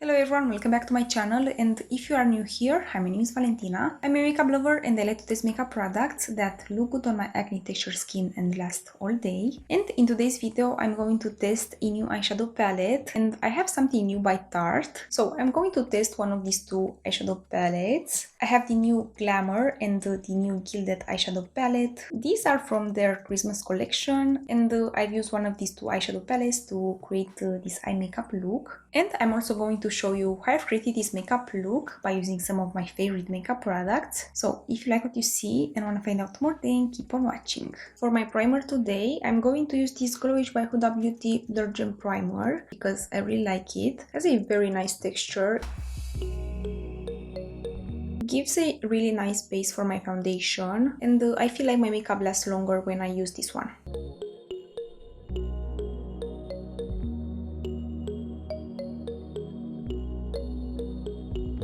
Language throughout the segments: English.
Hello everyone, welcome back to my channel, and if you are new here, hi, my name is Valentina. I'm a makeup lover and I like to test makeup products that look good on my acne texture skin and last all day. And in today's video I'm going to test a new eyeshadow palette, and I have something new by Tarte. So I'm going to test one of these two eyeshadow palettes. I have the new Glamour and the new Gilded eyeshadow palette. These are from their Christmas collection, and I've used one of these two eyeshadow palettes to create this eye makeup look. And I'm also going to show you how I've created this makeup look by using some of my favorite makeup products. So if you like what you see and want to find out more, then keep on watching. For my primer today, I'm going to use this Glowish by Huda Beauty Dirt Gem Primer because I really like it. It has a very nice texture. Gives a really nice base for my foundation, and I feel like my makeup lasts longer when I use this one.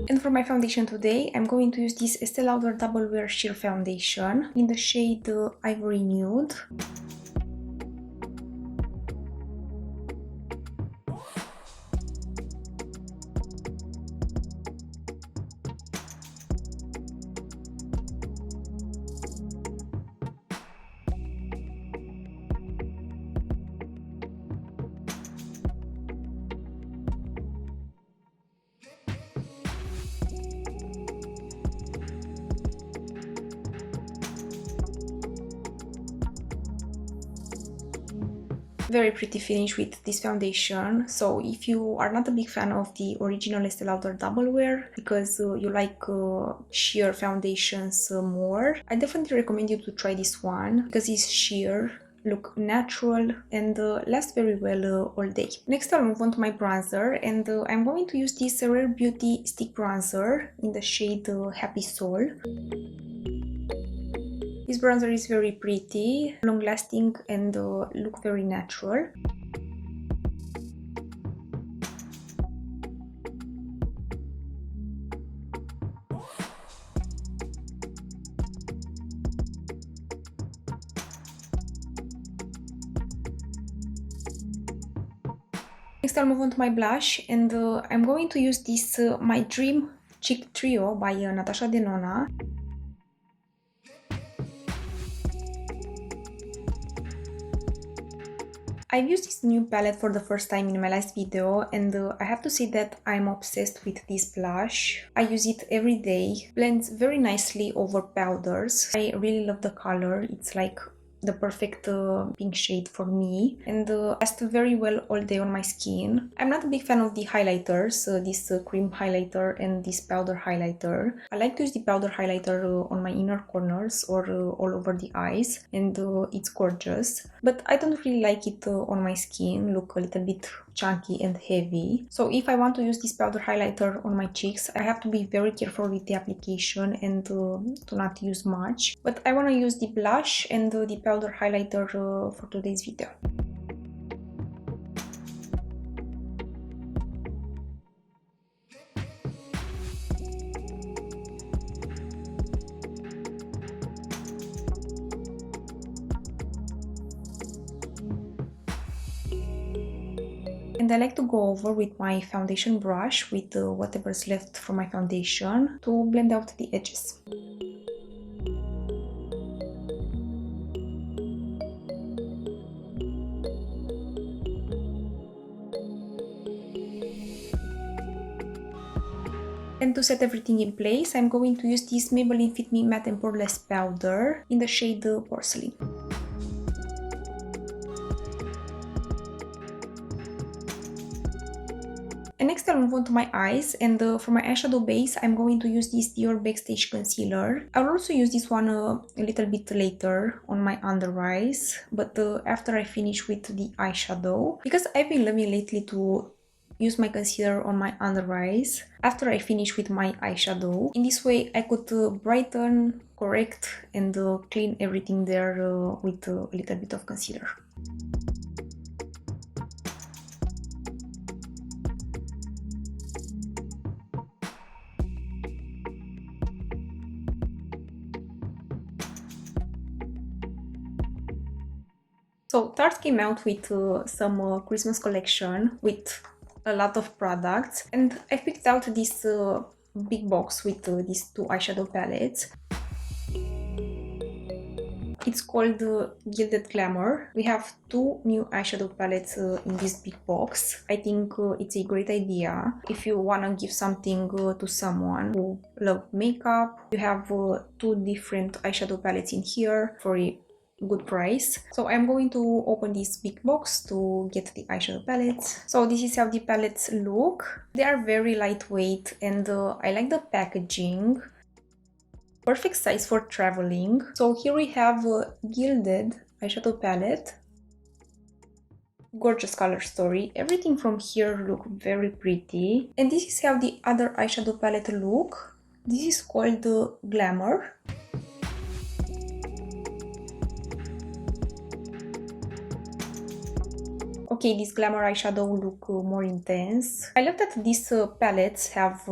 And for my foundation today, I'm going to use this Estee Lauder Double Wear Sheer Foundation in the shade Ivory Nude. Very pretty finish with this foundation. So if you are not a big fan of the original Estee Lauder Double Wear because you like sheer foundations more, I definitely recommend you to try this one because it's sheer, look natural, and lasts very well all day. Next I'll move on to my bronzer, and I'm going to use this Rare Beauty stick bronzer in the shade Happy Soul. This bronzer is very pretty, long-lasting, and look very natural. Next I'll move on to my blush, and I'm going to use this My Dream Cheek Trio by Natasha Denona. I've used this new palette for the first time in my last video, and I have to say that I'm obsessed with this blush. I use it every day, blends very nicely over powders. I really love the color, it's like the perfect pink shade for me, and lasts very well all day on my skin. I'm not a big fan of the highlighters, this cream highlighter and this powder highlighter. I like to use the powder highlighter on my inner corners or all over the eyes, and it's gorgeous, but I don't really like it on my skin, look a little bit chunky and heavy. So if I want to use this powder highlighter on my cheeks, I have to be very careful with the application and to not use much. But I want to use the blush and the powder highlighter for today's video. And I like to go over with my foundation brush with whatever's left from my foundation to blend out the edges. And to set everything in place, I'm going to use this Maybelline Fit Me Matte and Poreless powder in the shade Porcelain. And next I'll move on to my eyes, and for my eyeshadow base I'm going to use this DIOR Backstage concealer. I'll also use this one a little bit later on my under eyes, but after I finish with the eyeshadow, because I've been loving lately to use my concealer on my under eyes after I finish with my eyeshadow. In this way I could brighten, correct, and clean everything there with a little bit of concealer. So Tarte came out with some Christmas collection with a lot of products, and I picked out this big box with these two eyeshadow palettes. It's called Gilded Glamour. We have two new eyeshadow palettes in this big box. I think it's a great idea if you want to give something to someone who loves makeup. You have two different eyeshadow palettes in here for a good price. So I'm going to open this big box to get the eyeshadow palettes. So this is how the palettes look. They are very lightweight, and I like the packaging. Perfect size for traveling. So here we have a Gilded eyeshadow palette. Gorgeous color story. Everything from here look very pretty. And this is how the other eyeshadow palette look. This is called Glamour. Okay, this Glamour eyeshadow look more intense. I love that these palettes have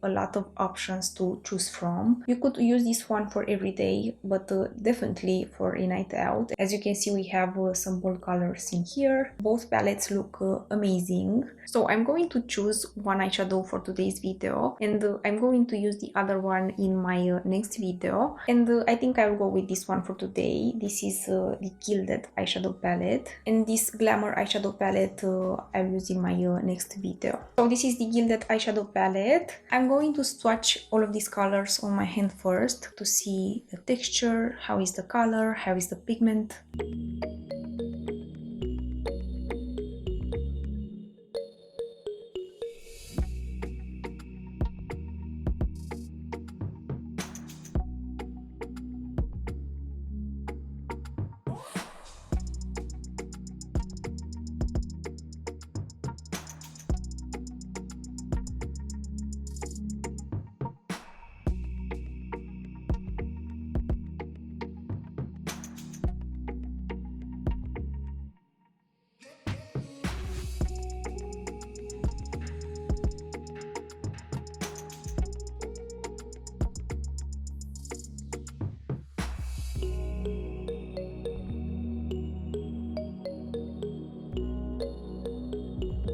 a lot of options to choose from. You could use this one for every day, but definitely for a night out. As you can see, we have some bold colors in here. Both palettes look amazing. So I'm going to choose one eyeshadow for today's video, and I'm going to use the other one in my next video. And I think I will go with this one for today. This is the Gilded eyeshadow palette, and this Glamour eyeshadow palette I'll use in my next video. So this is the Gilded eyeshadow palette. I'm going to swatch all of these colors on my hand first to see the texture, how is the color, how is the pigment.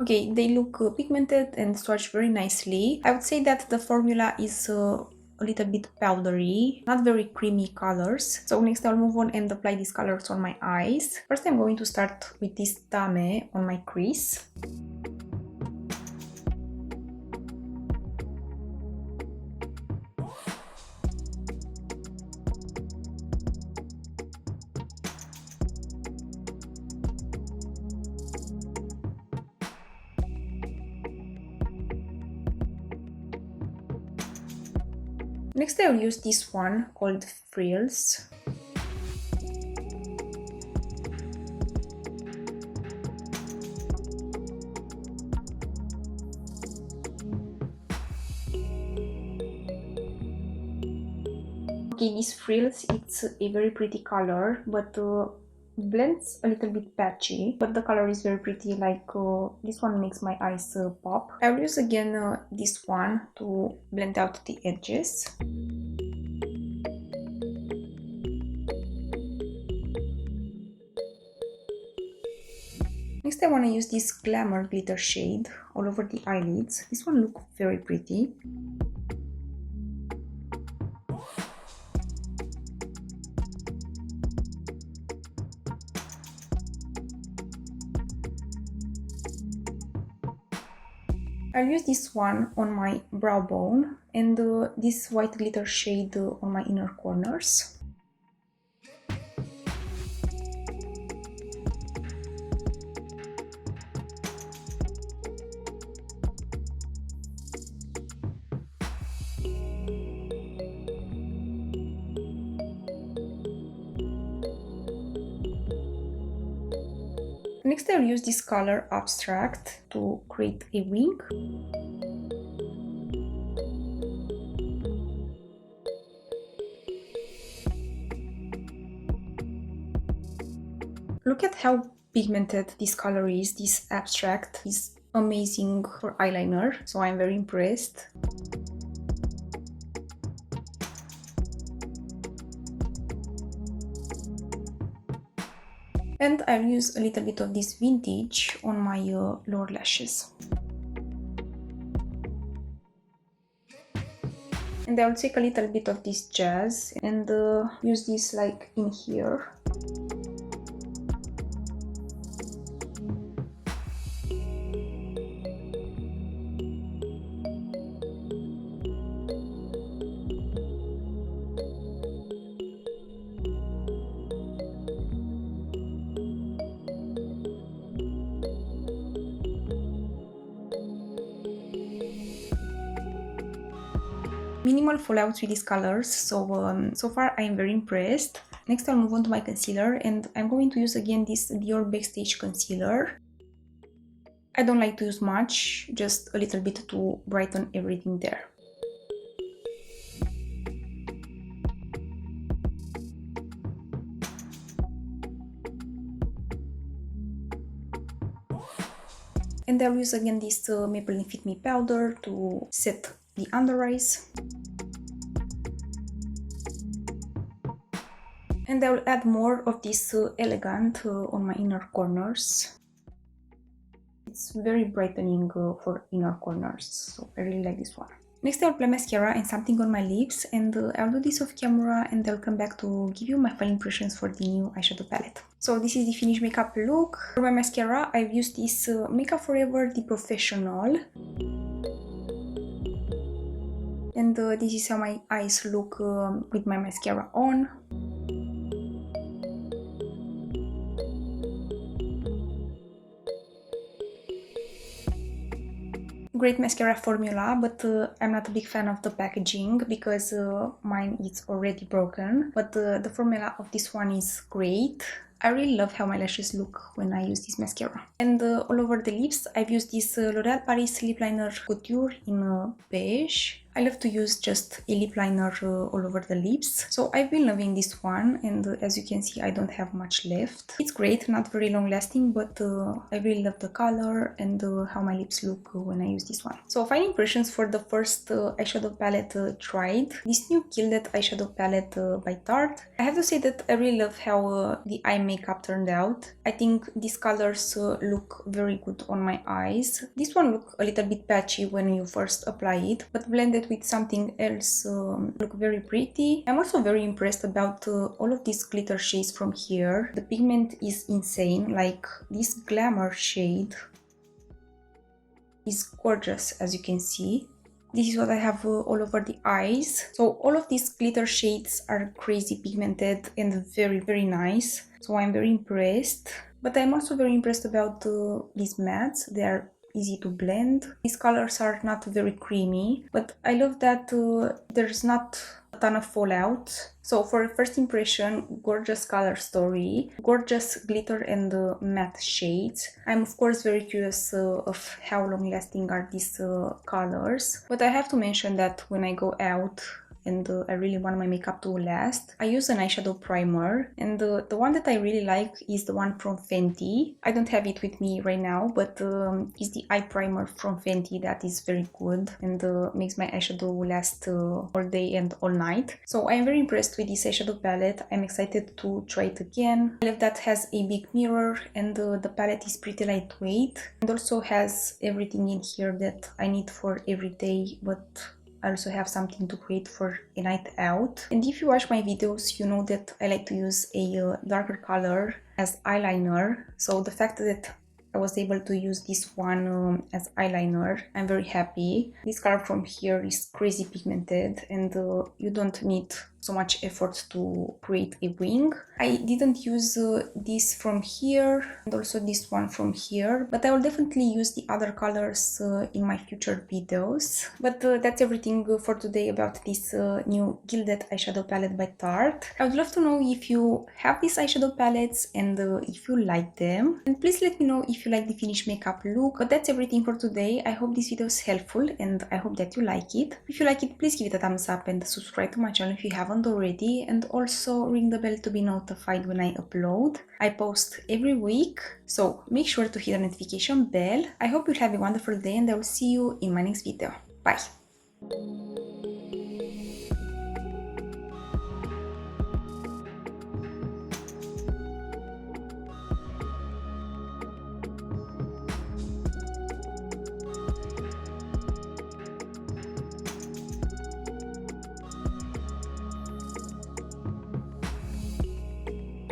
Okay, they look pigmented and swatched very nicely. I would say that the formula is a little bit powdery, not very creamy colors. So next I'll move on and apply these colors on my eyes. First I'm going to start with this Dame on my crease. Next I'll use this one called Frills. Okay, this Frills, it's a very pretty color, but blends a little bit patchy, but the color is very pretty. Like this one makes my eyes pop. I'll use again this one to blend out the edges. Next I want to use this Glamour glitter shade all over the eyelids. This one looks very pretty. I'll use this one on my brow bone and this white glitter shade on my inner corners. Next I'll use this color Abstract to create a wing. Look at how pigmented this color is. This Abstract is amazing for eyeliner, so I'm very impressed. And I'll use a little bit of this Vintage on my lower lashes. And I will take a little bit of this jazz and use this like in here. Minimal fallouts with these colors, so so far I'm very impressed. Next I'll move on to my concealer, and I'm going to use again this DIOR Backstage concealer. I don't like to use much, just a little bit to brighten everything there. And I'll use again this Maybelline Fit Me powder to set the under eyes. And I will add more of this elegant on my inner corners. It's very brightening for inner corners, so I really like this one. Next I'll apply mascara and something on my lips, and I'll do this off camera, and I'll come back to give you my final impressions for the new eyeshadow palette. So this is the finished makeup look. For my mascara I've used this Makeup Forever the Professional. And this is how my eyes look with my mascara on. Great mascara formula, but I'm not a big fan of the packaging because mine is already broken, but the formula of this one is great. I really love how my lashes look when I use this mascara. And all over the lips I've used this L'Oréal Paris lip liner couture in beige. I love to use just a lip liner all over the lips, so I've been loving this one, and as you can see I don't have much left. It's great, not very long lasting, but I really love the color and how my lips look when I use this one. So final impressions for the first eyeshadow palette tried. This new Gilded eyeshadow palette by Tarte. I have to say that I really love how the eye makeup turned out. I think these colors look very good on my eyes. This one look a little bit patchy when you first apply it, but blended with something else look very pretty. I'm also very impressed about all of these glitter shades from here. The pigment is insane, like this Glamour shade is gorgeous, as you can see. This is what I have all over the eyes. So all of these glitter shades are crazy pigmented and very, very nice. So I'm very impressed. But I'm also very impressed about these mattes. They are easy to blend. These colors are not very creamy, but I love that there's not a ton of fallout. So for a first impression, gorgeous color story, gorgeous glitter and matte shades. I'm of course very curious of how long lasting are these colors, but I have to mention that when I go out and I really want my makeup to last, I use an eyeshadow primer, and the one that I really like is the one from Fenty. I don't have it with me right now, but it's the eye primer from Fenty that is very good and makes my eyeshadow last all day and all night. So I'm very impressed with this eyeshadow palette. I'm excited to try it again. I love that it has a big mirror, and the palette is pretty lightweight and also has everything in here that I need for every day, but I also have something to create for a night out. And if you watch my videos, you know that I like to use a darker color as eyeliner. So the fact that I was able to use this one as eyeliner, I'm very happy. This color from here is crazy pigmented, and you don't need so much effort to create a wing. I didn't use this from here and also this one from here, but I will definitely use the other colors in my future videos. But that's everything for today about this new Gilded eyeshadow palette by Tarte. I would love to know if you have these eyeshadow palettes and if you like them. And please let me know if you like the finished makeup look. But that's everything for today. I hope this video is helpful and I hope that you like it. If you like it, please give it a thumbs up and subscribe to my channel if you haven't already, and also ring the bell to be notified when I upload. I post every week, so make sure to hit the notification bell. I hope you have a wonderful day, and I will see you in my next video. Bye!